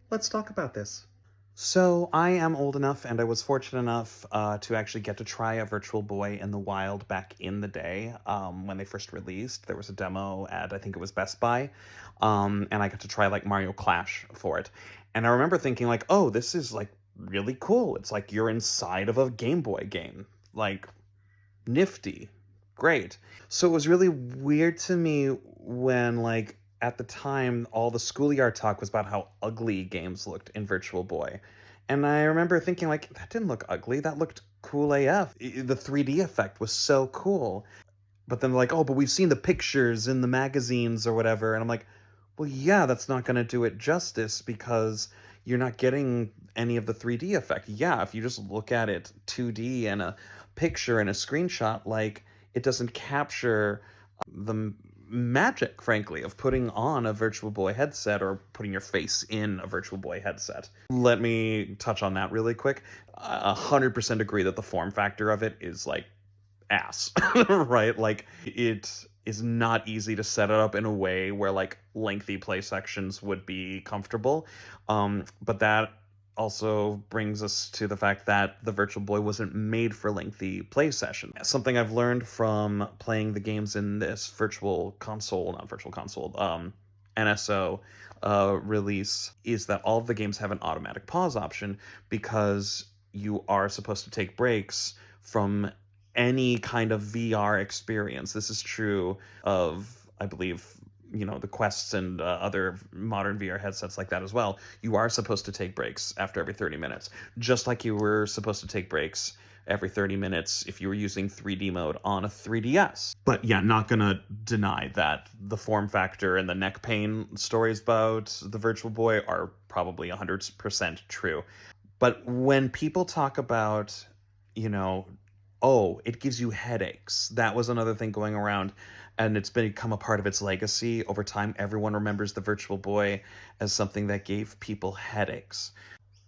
Let's talk about this. So, I am old enough and I was fortunate enough to actually get to try a Virtual Boy in the wild back in the day when they first released. There was a demo at, I think it was Best Buy, and I got to try like Mario Clash for it. And I remember thinking, like, oh, this is like really cool. It's like you're inside of a Game Boy game. Like, nifty. Great. So it was really weird to me when, like, at the time, all the schoolyard talk was about how ugly games looked in Virtual Boy. And I remember thinking, like, that didn't look ugly. That looked cool AF. The 3D effect was so cool. But then, like, oh, but we've seen the pictures in the magazines or whatever. And I'm like, well, yeah, that's not going to do it justice because you're not getting any of the 3D effect. Yeah, if you just look at it 2D and a picture and a screenshot, like, it doesn't capture the magic, frankly, of putting on a Virtual Boy headset or putting your face in a Virtual Boy headset. Let me touch on that really quick. 100% agree that the form factor of it is like ass, right? Like, it is not easy to set it up in a way where like lengthy play sections would be comfortable. But that also brings us to the fact that the Virtual Boy wasn't made for lengthy play session. Something I've learned from playing the games in this not virtual console, NSO release is that all of the games have an automatic pause option because you are supposed to take breaks from any kind of VR experience. This is true of, I believe, the Quests and other modern VR headsets like that as well. You are supposed to take breaks after every 30 minutes, just like you were supposed to take breaks every 30 minutes if you were using 3D mode on a 3DS. But yeah, not gonna deny that the form factor and the neck pain stories about the Virtual Boy are probably 100% true. But when people talk about, you know, oh, it gives you headaches. That was another thing going around, and it's become a part of its legacy. Over time, everyone remembers the Virtual Boy as something that gave people headaches.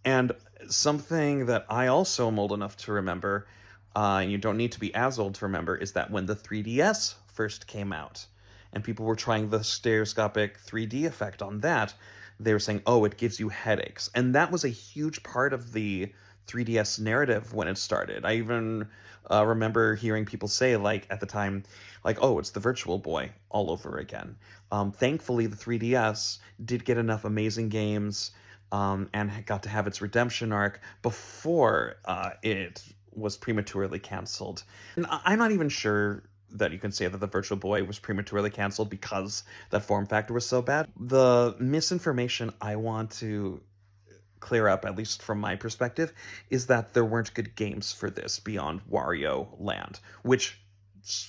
And something that I also am old enough to remember, and you don't need to be as old to remember, is that when the 3DS first came out, and people were trying the stereoscopic 3D effect on that, they were saying, oh, it gives you headaches. And that was a huge part of the 3DS narrative when it started. I even remember hearing people say, like, at the time, like, oh, it's the Virtual Boy all over again. Thankfully, the 3DS did get enough amazing games and got to have its redemption arc before it was prematurely canceled. And I'm not even sure that you can say that the Virtual Boy was prematurely canceled because that form factor was so bad. The misinformation I want to clear up, at least from my perspective, is that there weren't good games for this beyond Wario Land, which,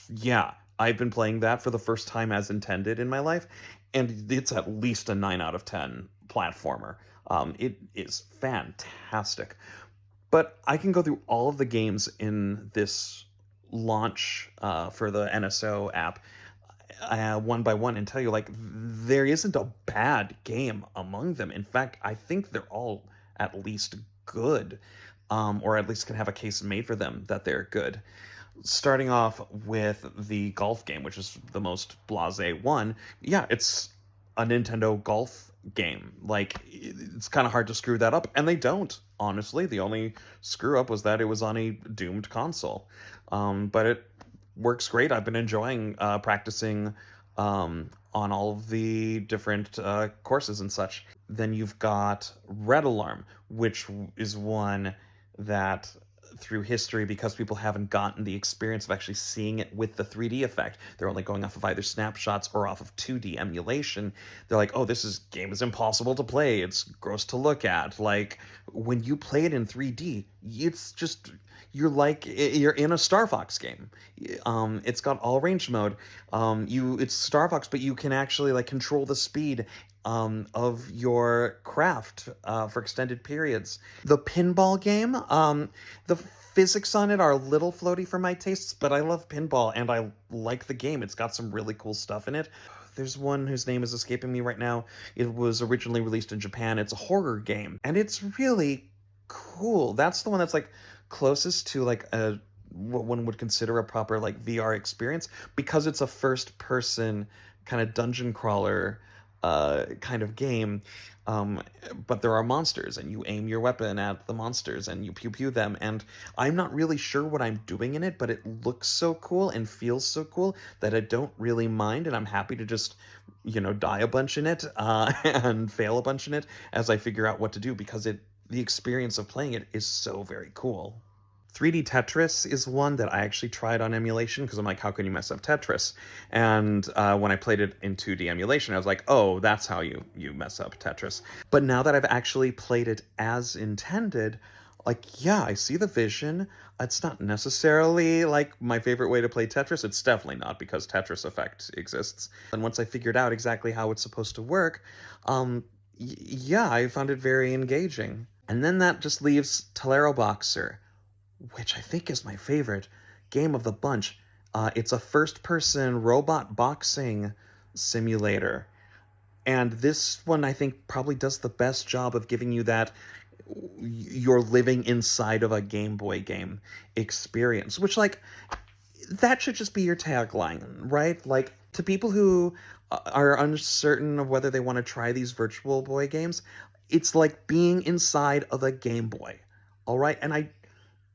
yeah, I've been playing that for the first time as intended in my life, and it's at least a 9 out of 10 platformer. It is fantastic. But I can go through all of the games in this launch for the NSO app one by one and tell you, like, there isn't a bad game among them. In fact, I think they're all at least good, or at least can have a case made for them that they're good. Starting off with the golf game, which is the most blasé one. Yeah, it's a Nintendo golf game. Like, it's kind of hard to screw that up, and they don't, honestly. The only screw up was that it was on a doomed console. But it works great. I've been enjoying practicing on all of the different courses and such. Then you've got Red Alarm, which is one that through history, because people haven't gotten the experience of actually seeing it with the 3D effect, they're only going off of either snapshots or off of 2D emulation. They're like, oh, game is impossible to play. It's gross to look at. Like, when you play it in 3D, it's just, you're in a Star Fox game. It's got all range mode. It's Star Fox, but you can actually like control the speed of your craft for extended periods. The pinball game, the physics on it are a little floaty for my tastes, but I love pinball and I like the game. It's got some really cool stuff in it. There's one whose name is escaping me right now. It was originally released in Japan. It's a horror game, and it's really cool. That's the one that's like closest to like what one would consider a proper like VR experience, because it's a first person kind of dungeon crawler kind of game. Um, but there are monsters, and you aim your weapon at the monsters, and you pew pew them. And I'm not really sure what I'm doing in it, but it looks so cool and feels so cool that I don't really mind, and I'm happy to just, die a bunch in it, and fail a bunch in it as I figure out what to do, because the experience of playing it is so very cool. 3D Tetris is one that I actually tried on emulation because I'm like, how can you mess up Tetris? And when I played it in 2D emulation, I was like, oh, that's how you mess up Tetris. But now that I've actually played it as intended, like, yeah, I see the vision. It's not necessarily like my favorite way to play Tetris. It's definitely not, because Tetris Effect exists. And once I figured out exactly how it's supposed to work, yeah, I found it very engaging. And then that just leaves Tolero Boxer, which I think is my favorite game of the bunch. It's a first-person robot boxing simulator. And this one, I think, probably does the best job of giving you that you're living inside of a Game Boy game experience, which, like, that should just be your tagline, right? Like, to people who are uncertain of whether they want to try these Virtual Boy games, it's like being inside of a Game Boy, all right? And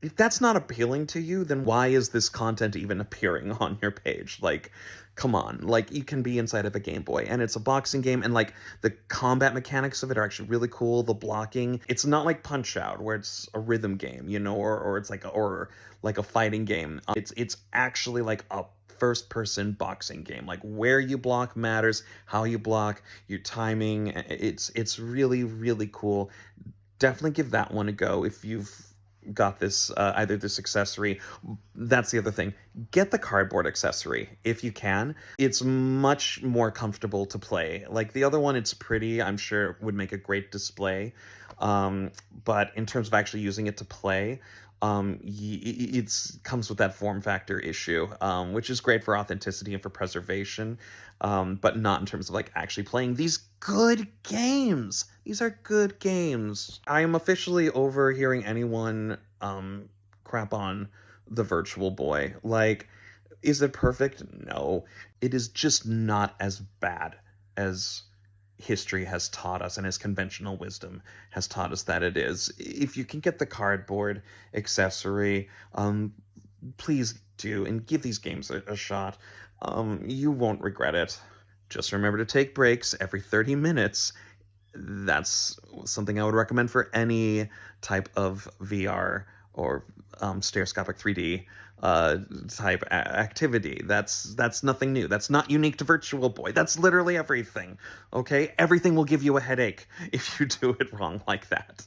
if that's not appealing to you, then why is this content even appearing on your page? Like, come on. Like, you can be inside of a Game Boy, and it's a boxing game, and, like, the combat mechanics of it are actually really cool. The blocking, it's not like Punch-Out, where it's a rhythm game, or it's like a fighting game. It's actually like a first-person boxing game. Like, where you block matters, how you block, your timing. It's really, really cool. Definitely give that one a go if you've got this, either this accessory. That's the other thing. Get the cardboard accessory if you can. It's much more comfortable to play. Like, the other one, it's pretty, I'm sure it would make a great display. But in terms of actually using it to play, it comes with that form factor issue, which is great for authenticity and for preservation, but not in terms of, like, actually playing these good games. These are good games. I am officially over hearing anyone crap on the Virtual Boy. Like, is it perfect? No. It is just not as bad as history has taught us and as conventional wisdom has taught us that it is. If you can get the cardboard accessory, please do, and give these games a shot. You won't regret it. Just remember to take breaks every 30 minutes. That's something I would recommend for any type of VR or stereoscopic 3D type activity. That's nothing new. That's not unique to Virtual Boy. That's literally everything. Okay? Everything will give you a headache if you do it wrong like that.